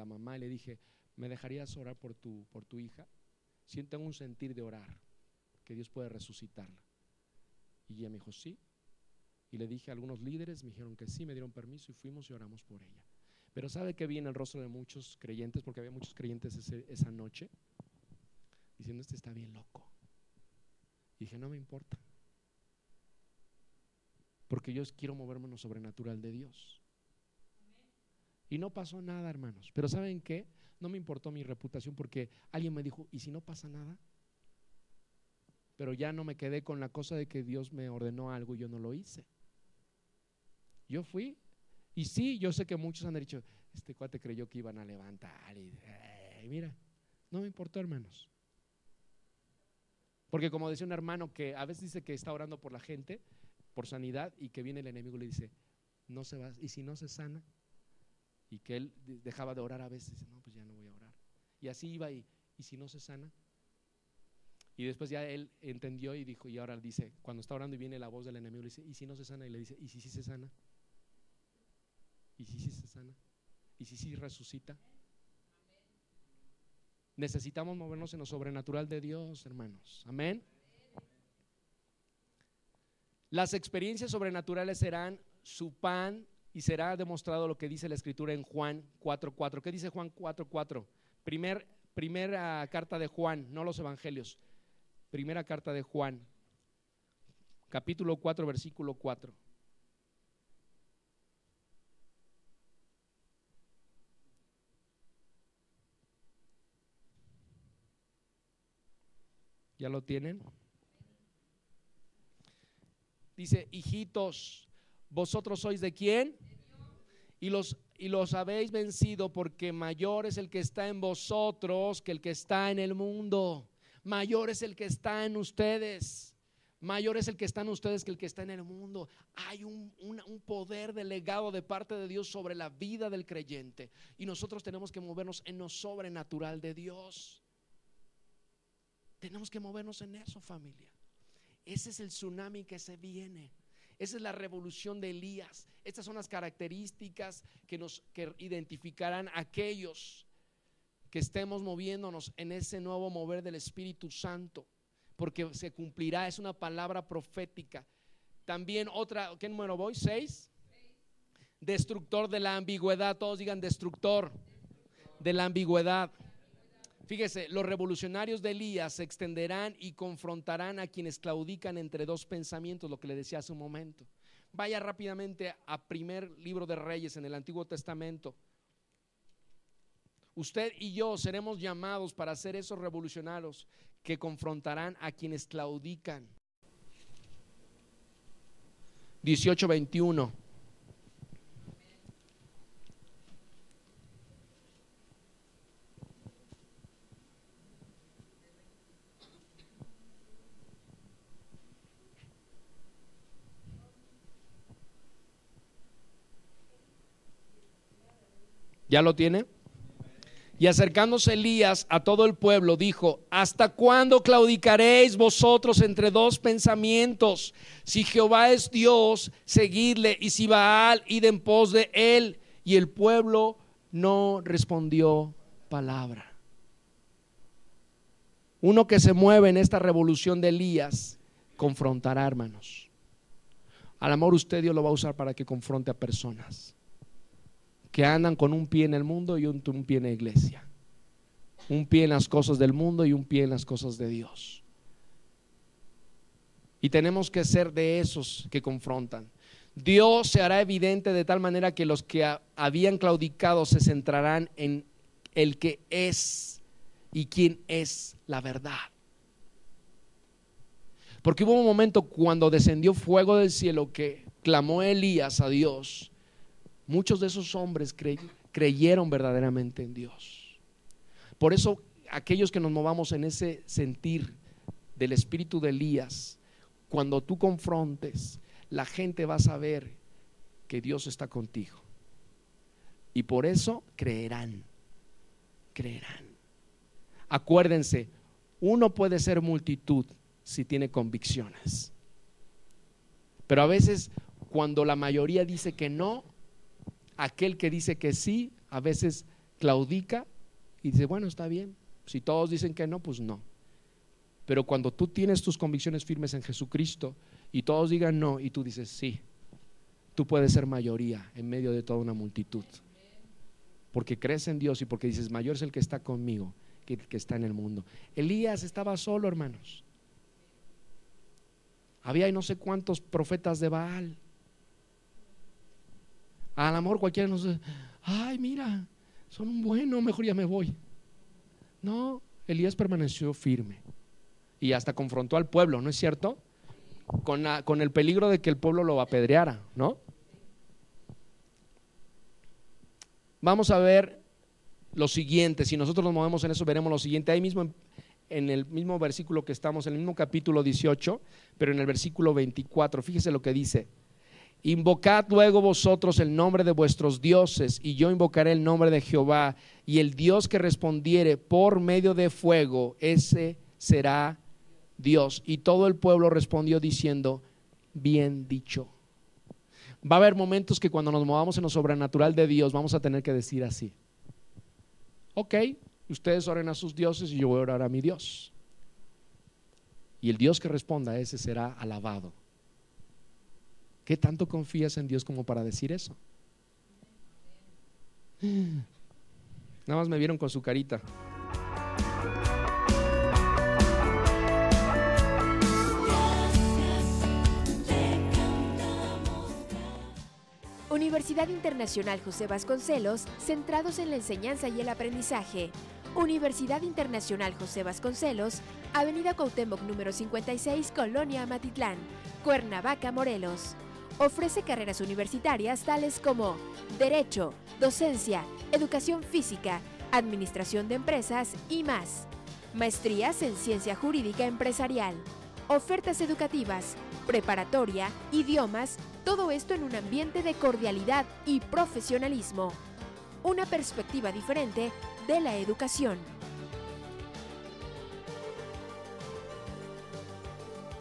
mamá y le dije, ¿me dejarías orar por tu hija? Sí, tengo un sentir de orar, que Dios puede resucitarla. Y ella me dijo, sí. Y le dije a algunos líderes, me dijeron que sí, me dieron permiso y fuimos y oramos por ella. Pero ¿sabe qué vi en el rostro de muchos creyentes? Porque había muchos creyentes esa noche diciendo, este está bien loco. Y dije, no me importa, porque yo quiero moverme en lo sobrenatural de Dios. Y no pasó nada, hermanos. Pero ¿saben qué? No me importó mi reputación, porque alguien me dijo, ¿y si no pasa nada? Pero ya no me quedé con la cosa de que Dios me ordenó algo y yo no lo hice. Yo fui. Y sí, yo sé que muchos han dicho, este cuate creyó que iban a levantar y mira, no me importó, hermanos. Porque como decía un hermano que a veces dice que está orando por la gente, por sanidad, y que viene el enemigo y le dice, no se va, y si no se sana, y que él dejaba de orar a veces, dice, no, pues ya no voy a orar. Y así iba, y si no se sana. Y después ya él entendió y dijo, y ahora dice, cuando está orando y viene la voz del enemigo, le dice, ¿y si no se sana? Y le dice, ¿y si sí se sana? ¿Y si sí se sana? ¿Y si sí resucita? Necesitamos movernos en lo sobrenatural de Dios, hermanos. Amén. Las experiencias sobrenaturales serán su pan y será demostrado lo que dice la Escritura en Juan 4:4. ¿Qué dice Juan 4:4? Primera carta de Juan, no los evangelios. Primera carta de Juan, capítulo 4, versículo 4. ¿Ya lo tienen? Dice, hijitos, ¿vosotros sois de quién? Y los habéis vencido, porque mayor es el que está en vosotros que el que está en el mundo. Mayor es el que está en ustedes. Mayor es el que está en ustedes que el que está en el mundo. Hay un poder delegado de parte de Dios sobre la vida del creyente, y nosotros tenemos que movernos en lo sobrenatural de Dios. Tenemos que movernos en eso, familia. Ese es el tsunami que se viene. Esa es la revolución de Elías. Estas son las características que identificarán a aquellos que estemos moviéndonos en ese nuevo mover del Espíritu Santo, porque se cumplirá, es una palabra profética. También otra, ¿qué número voy? 6. Destructor de la ambigüedad. Todos digan destructor de la ambigüedad. Fíjese, los revolucionarios de Elías se extenderán y confrontarán a quienes claudican entre dos pensamientos, lo que le decía hace un momento. Vaya rápidamente a primer libro de Reyes en el Antiguo Testamento. Usted y yo seremos llamados para ser esos revolucionarios que confrontarán a quienes claudican. 18:21. ¿Ya lo tiene? Y acercándose Elías a todo el pueblo, dijo: ¿hasta cuándo claudicaréis vosotros entre dos pensamientos? Si Jehová es Dios, seguidle, y si Baal, id en pos de él. y el pueblo no respondió palabra. Uno que se mueve en esta revolución de Elías confrontará, hermanos. A lo mejor usted, Dios lo va a usar para que confronte a personas que andan con un pie en el mundo y un pie en la iglesia, un pie en las cosas del mundo y un pie en las cosas de Dios. Y tenemos que ser de esos que confrontan. Dios se hará evidente de tal manera que los que habían claudicado se centrarán en el que es y quién es la verdad. Porque hubo un momento cuando descendió fuego del cielo que clamó Elías a Dios. Muchos de esos hombres creyeron verdaderamente en Dios. Por eso aquellos que nos movamos en ese sentir del espíritu de Elías, cuando tú confrontes, la gente va a saber que Dios está contigo. Y por eso creerán. Acuérdense, uno puede ser multitud si tiene convicciones. Pero a veces cuando la mayoría dice que no, aquel que dice que sí, a veces claudica y dice, bueno, está bien. Si todos dicen que no, pues no. Pero cuando tú tienes tus convicciones firmes en Jesucristo y todos digan no y tú dices sí, tú puedes ser mayoría en medio de toda una multitud. Porque crees en Dios y porque dices, mayor es el que está conmigo que el que está en el mundo. Elías estaba solo, hermanos. Había no sé cuántos profetas de Baal. A lo mejor cualquiera nos dice, ay, mira, son un bueno, mejor ya me voy. No, Elías permaneció firme y hasta confrontó al pueblo, ¿no es cierto? Con el peligro de que el pueblo lo apedreara, ¿no? Vamos a ver lo siguiente. Si nosotros nos movemos en eso, veremos lo siguiente. Ahí mismo en el mismo versículo que estamos, en el mismo capítulo 18, pero en el versículo 24, fíjese lo que dice: invocad luego vosotros el nombre de vuestros dioses, y yo invocaré el nombre de Jehová, y el Dios que respondiere por medio de fuego, ese será Dios. Y todo el pueblo respondió diciendo, bien dicho. Va a haber momentos que cuando nos movamos en lo sobrenatural de Dios vamos a tener que decir así: ok, ustedes oren a sus dioses y yo voy a orar a mi Dios, y el Dios que responda, ese será alabado. ¿Qué tanto confías en Dios como para decir eso? Nada más me vieron con su carita.
Universidad Internacional José Vasconcelos, centrados en la enseñanza y el aprendizaje. Universidad Internacional José Vasconcelos, Avenida Cuauhtémoc número 56, Colonia Amatitlán, Cuernavaca, Morelos. Ofrece carreras universitarias tales como Derecho, Docencia, Educación Física, Administración de Empresas y más. Maestrías en Ciencia Jurídica Empresarial. Ofertas educativas, preparatoria, idiomas, todo esto en un ambiente de cordialidad y profesionalismo. Una perspectiva diferente de la educación.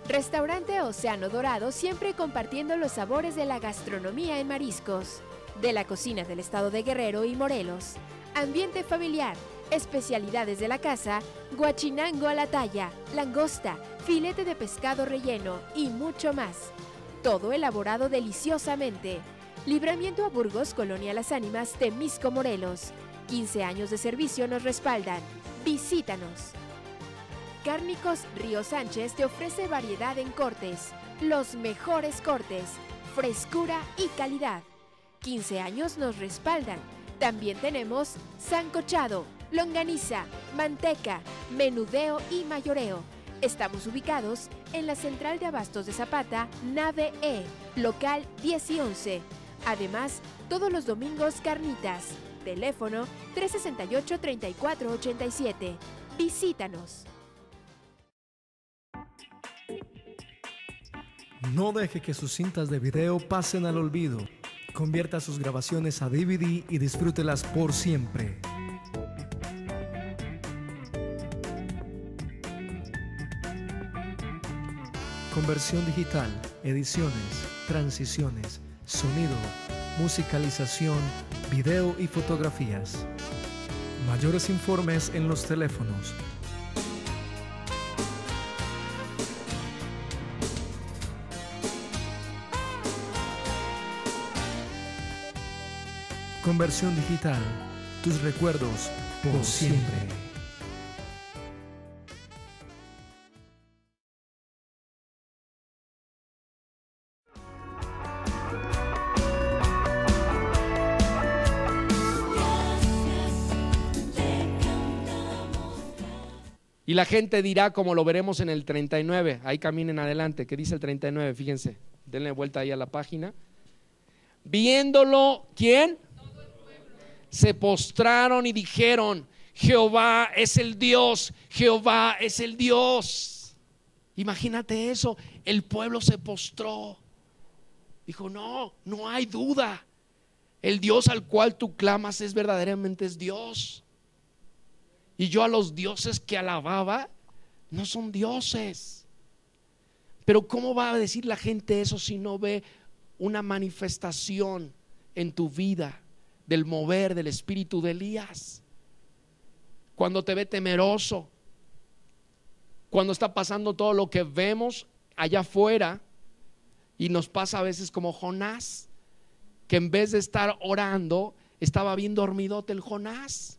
Restaurante Océano Dorado, siempre compartiendo los sabores de la gastronomía en mariscos, de la cocina del estado de Guerrero y Morelos. Ambiente familiar, especialidades de la casa, guachinango a la talla, langosta, filete de pescado relleno y mucho más. Todo elaborado deliciosamente. Libramiento a Burgos, Colonia Las Ánimas, Temisco, Morelos. 15 años de servicio nos respaldan. Visítanos. Cárnicos Río Sánchez te ofrece variedad en cortes, los mejores cortes, frescura y calidad. 15 años nos respaldan. También tenemos sancochado, longaniza, manteca, menudeo y mayoreo. Estamos ubicados en la Central de Abastos de Zapata, nave E, local 10 y 11. Además, todos los domingos carnitas. Teléfono 368-3487. Visítanos.
No deje que sus cintas de video pasen al olvido. Convierta sus grabaciones a DVD y disfrútelas por siempre. Conversión digital, ediciones, transiciones, sonido, musicalización, video y fotografías. Mayores informes en los teléfonos. Conversión Digital, tus recuerdos por siempre.
Y la gente dirá, como lo veremos en el 39, ahí caminen adelante, ¿qué dice el 39? Fíjense, denle vuelta ahí a la página. Viéndolo, ¿quién? Se postraron y dijeron, Jehová es el Dios, Jehová es el Dios. Imagínate eso, el pueblo se postró. Dijo, no hay duda, el Dios al cual tú clamas es verdaderamente es Dios. Y yo a los dioses que alababa no son dioses. Pero ¿cómo va a decir la gente eso si no ve una manifestación en tu vida del mover del espíritu de Elías? Cuando te ve temeroso, cuando está pasando todo lo que vemos allá afuera, y nos pasa a veces como Jonás, que en vez de estar orando estaba bien dormidote el Jonás,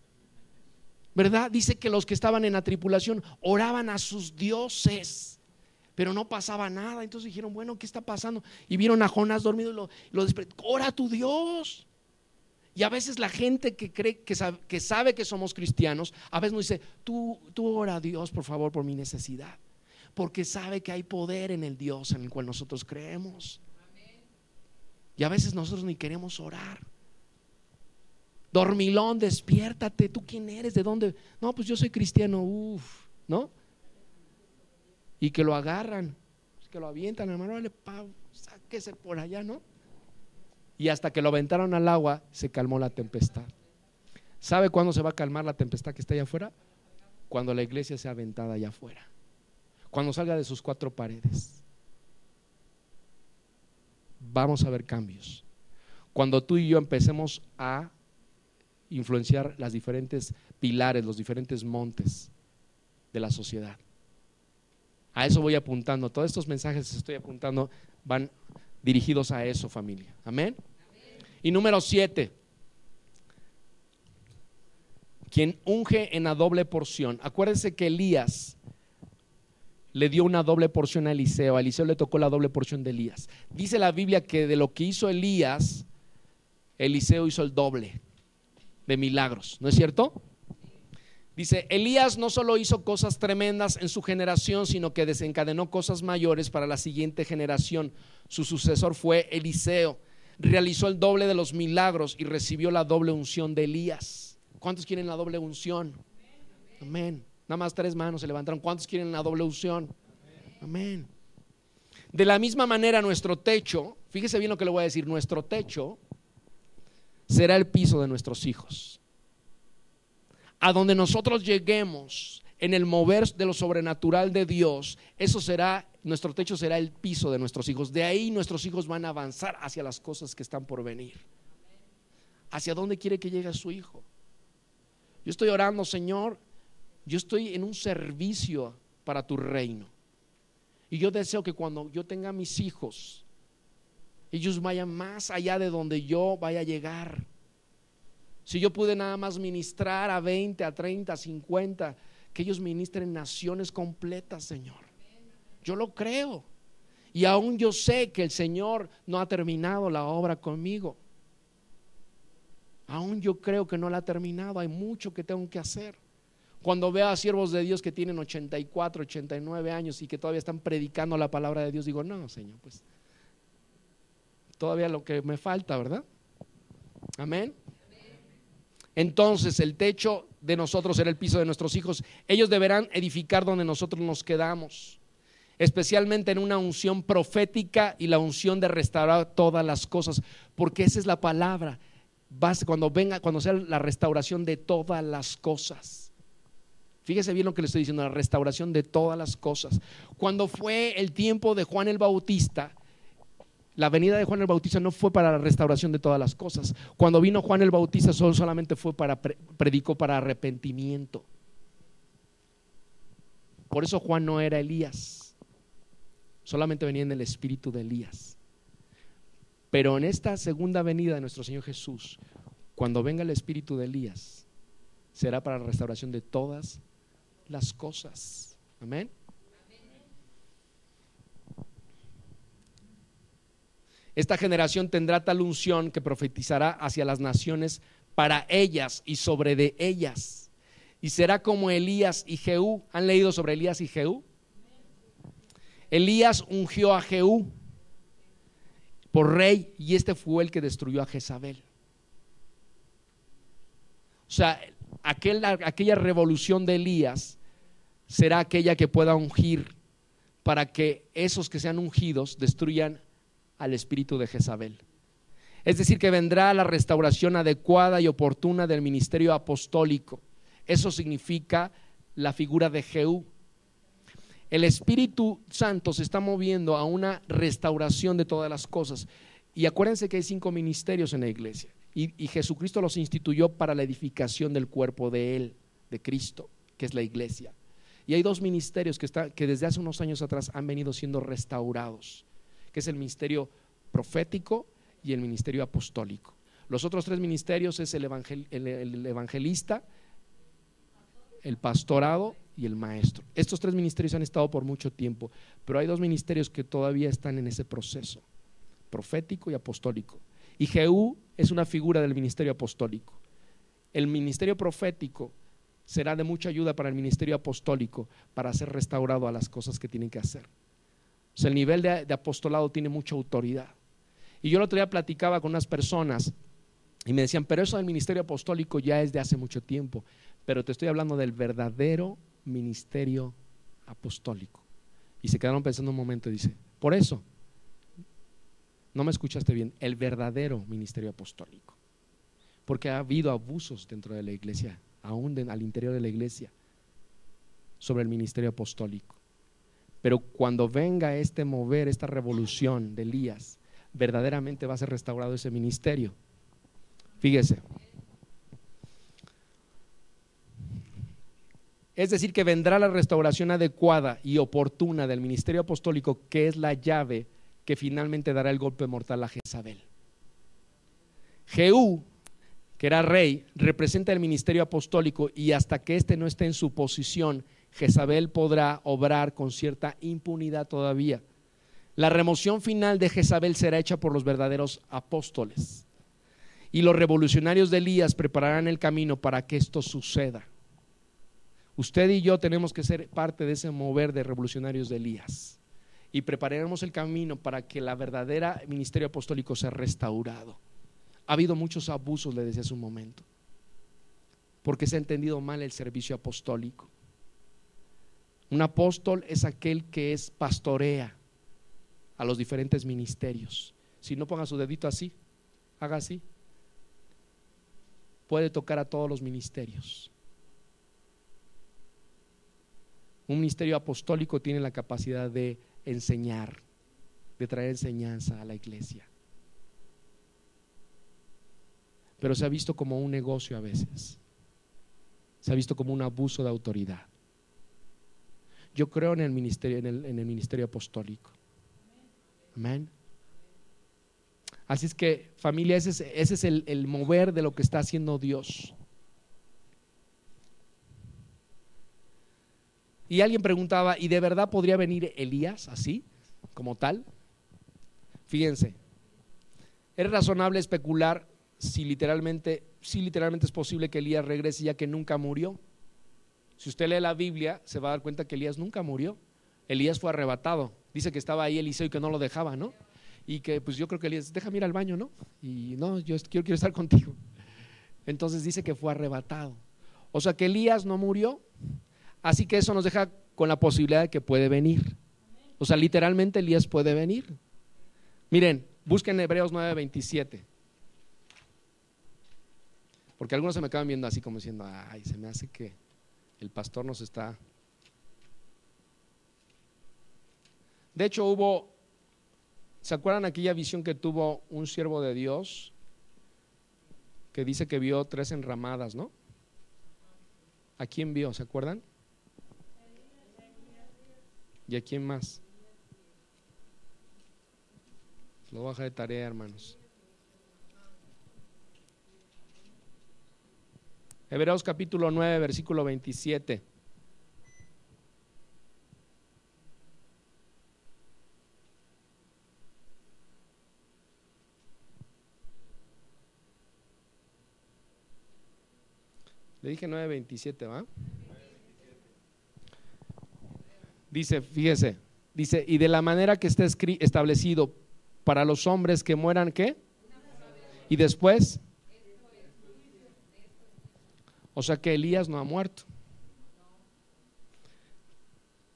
¿verdad? Dice que los que estaban en la tripulación oraban a sus dioses, pero no pasaba nada. Entonces dijeron, bueno, ¿qué está pasando? Y vieron a Jonás dormido y lo despertó. Ora a tu Dios. Y a veces la gente que cree que sabe que somos cristianos, a veces nos dice, tú ora a Dios por favor por mi necesidad, porque sabe que hay poder en el Dios en el cual nosotros creemos. Y a veces nosotros ni queremos orar. Dormilón, despiértate, ¿tú quién eres? ¿De dónde? No, pues yo soy cristiano, ¿no? Y que lo agarran, que lo avientan, hermano, vale, sáquese por allá, ¿no? Y hasta que lo aventaron al agua, se calmó la tempestad. ¿Sabe cuándo se va a calmar la tempestad que está allá afuera? Cuando la iglesia sea aventada allá afuera, cuando salga de sus cuatro paredes. Vamos a ver cambios. Cuando tú y yo empecemos a influenciar las diferentes pilares, los diferentes montes de la sociedad. A eso voy apuntando. Todos estos mensajes que estoy apuntando van dirigidos a eso, familia. Amén. Y número 7, quien unge en la doble porción. Acuérdense que Elías le dio una doble porción a Eliseo. A Eliseo le tocó la doble porción de Elías. Dice la Biblia que de lo que hizo Elías, Eliseo hizo el doble de milagros, ¿no es cierto? Dice, Elías no solo hizo cosas tremendas en su generación, sino que desencadenó cosas mayores para la siguiente generación. Su sucesor fue Eliseo, realizó el doble de los milagros y recibió la doble unción de Elías. ¿Cuántos quieren la doble unción? Amén. Nada más 3 manos se levantaron. ¿Cuántos quieren la doble unción? Amén. De la misma manera nuestro techo, fíjese bien lo que le voy a decir, nuestro techo será el piso de nuestros hijos. A donde nosotros lleguemos en el mover de lo sobrenatural de Dios, eso será, nuestro techo será el piso de nuestros hijos. De ahí nuestros hijos van a avanzar hacia las cosas que están por venir. ¿Hacia dónde quiere que llegue su hijo? Yo estoy orando, Señor, yo estoy en un servicio para tu reino. Y yo deseo que cuando yo tenga mis hijos, ellos vayan más allá de donde yo vaya a llegar. Si yo pude nada más ministrar a 20, a 30, a 50, que ellos ministren naciones completas, Señor. Yo lo creo. Y aún yo sé que el Señor no ha terminado la obra conmigo. Aún yo creo que no la ha terminado. Hay mucho que tengo que hacer. Cuando veo a siervos de Dios que tienen 84, 89 años y que todavía están predicando la palabra de Dios, digo, no, Señor, pues todavía lo que me falta, ¿verdad? Amén. Entonces el techo de nosotros será el piso de nuestros hijos. Ellos deberán edificar donde nosotros nos quedamos, especialmente en una unción profética y la unción de restaurar todas las cosas, porque esa es la palabra. Cuando sea la restauración de todas las cosas. Fíjese bien lo que le estoy diciendo, la restauración de todas las cosas. Cuando fue el tiempo de Juan el Bautista, La venida de Juan el Bautista no fue para la restauración de todas las cosas. Cuando vino Juan el Bautista solamente fue predicó para arrepentimiento. Por eso Juan no era Elías, solamente venía en el espíritu de Elías. Pero en esta segunda venida de nuestro Señor Jesús, cuando venga el espíritu de Elías, será para la restauración de todas las cosas. Amén. Esta generación tendrá tal unción que profetizará hacia las naciones para ellas y sobre de ellas. Y será como Elías y Jehú. ¿Han leído sobre Elías y Jehú? Elías ungió a Jehú por rey y este fue el que destruyó a Jezabel. O sea, aquella revolución de Elías será aquella que pueda ungir para que esos que sean ungidos destruyan al espíritu de Jezabel. Es decir, que vendrá la restauración adecuada y oportuna del ministerio apostólico. Eso significa la figura de Jehú. El Espíritu Santo se está moviendo a una restauración de todas las cosas. Y acuérdense que hay 5 ministerios en la iglesia. Y Jesucristo los instituyó para la edificación del cuerpo de Él, de Cristo, que es la iglesia. Y hay 2 ministerios que desde hace unos años atrás han venido siendo restaurados, que es el ministerio profético y el ministerio apostólico. Los otros 3 ministerios es el evangelista, el pastorado y el maestro. Estos 3 ministerios han estado por mucho tiempo, pero hay 2 ministerios que todavía están en ese proceso, profético y apostólico. Y Jehú es una figura del ministerio apostólico. El ministerio profético será de mucha ayuda para el ministerio apostólico para ser restaurado a las cosas que tienen que hacer. O sea, el nivel de apostolado tiene mucha autoridad. Y yo el otro día platicaba con unas personas y me decían, pero eso del ministerio apostólico ya es de hace mucho tiempo, pero te estoy hablando del verdadero ministerio apostólico. Y se quedaron pensando un momento y dice, por eso, no me escuchaste bien, el verdadero ministerio apostólico. Porque ha habido abusos dentro de la iglesia, aún al interior de la iglesia, sobre el ministerio apostólico. Pero cuando venga este mover, esta revolución de Elías, verdaderamente va a ser restaurado ese ministerio. Fíjese. Es decir, que vendrá la restauración adecuada y oportuna del ministerio apostólico, que es la llave que finalmente dará el golpe mortal a Jezabel. Jehú, que era rey, representa el ministerio apostólico y hasta que éste no esté en su posición, Jezabel podrá obrar con cierta impunidad todavía. La remoción final de Jezabel será hecha por los verdaderos apóstoles y los revolucionarios de Elías prepararán el camino para que esto suceda. Usted y yo tenemos que ser parte de ese mover de revolucionarios de Elías y prepararemos el camino para que la verdadera ministerio apostólico sea restaurado. Ha habido muchos abusos, le decía hace un momento, porque se ha entendido mal el servicio apostólico. Un apóstol es aquel que pastorea a los diferentes ministerios. Si no, ponga su dedito así, haga así. Puede tocar a todos los ministerios. Un ministerio apostólico tiene la capacidad de enseñar, de traer enseñanza a la iglesia. Pero se ha visto como un negocio a veces. Se ha visto como un abuso de autoridad. Yo creo en el ministerio, en el ministerio apostólico. Amén. Así es que, familia, ese es el mover de lo que está haciendo Dios. Y alguien preguntaba, ¿y de verdad podría venir Elías así, como tal? Fíjense, es razonable especular si literalmente es posible que Elías regrese, ya que nunca murió. Si usted lee la Biblia, se va a dar cuenta que Elías nunca murió. Elías fue arrebatado. Dice que estaba ahí Eliseo y que no lo dejaba, ¿no? Y que pues yo creo que Elías, déjame ir al baño, ¿no? Y no, yo quiero estar contigo. Entonces dice que fue arrebatado. O sea que Elías no murió. Así que eso nos deja con la posibilidad de que puede venir. O sea, literalmente Elías puede venir. Miren, busquen Hebreos 9:27. Porque algunos se me acaban viendo así como diciendo, ay, se me hace que el pastor nos está. De hecho, hubo ¿Se acuerdan aquella visión que tuvo un siervo de Dios que dice que vio 3 enramadas, ¿no? ¿A quién vio? ¿Se acuerdan? ¿Y a quién más? Lo baja de tarea, hermanos. Hebreos capítulo 9, versículo 27. Le dije 9:27, ¿va? Dice, fíjese, dice, y de la manera que está establecido para los hombres que mueran, ¿qué? Y después, o sea que Elías no ha muerto.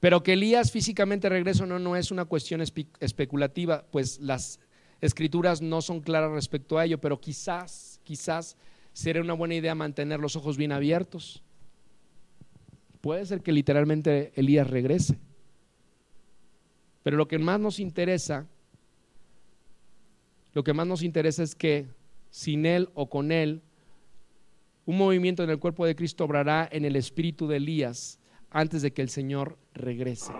Pero que Elías físicamente regrese no es una cuestión especulativa, pues las escrituras no son claras respecto a ello, pero quizás sería una buena idea mantener los ojos bien abiertos. Puede ser que literalmente Elías regrese, pero lo que más nos interesa es que sin él o con él, un movimiento en el cuerpo de Cristo obrará en el espíritu de Elías antes de que el Señor regrese.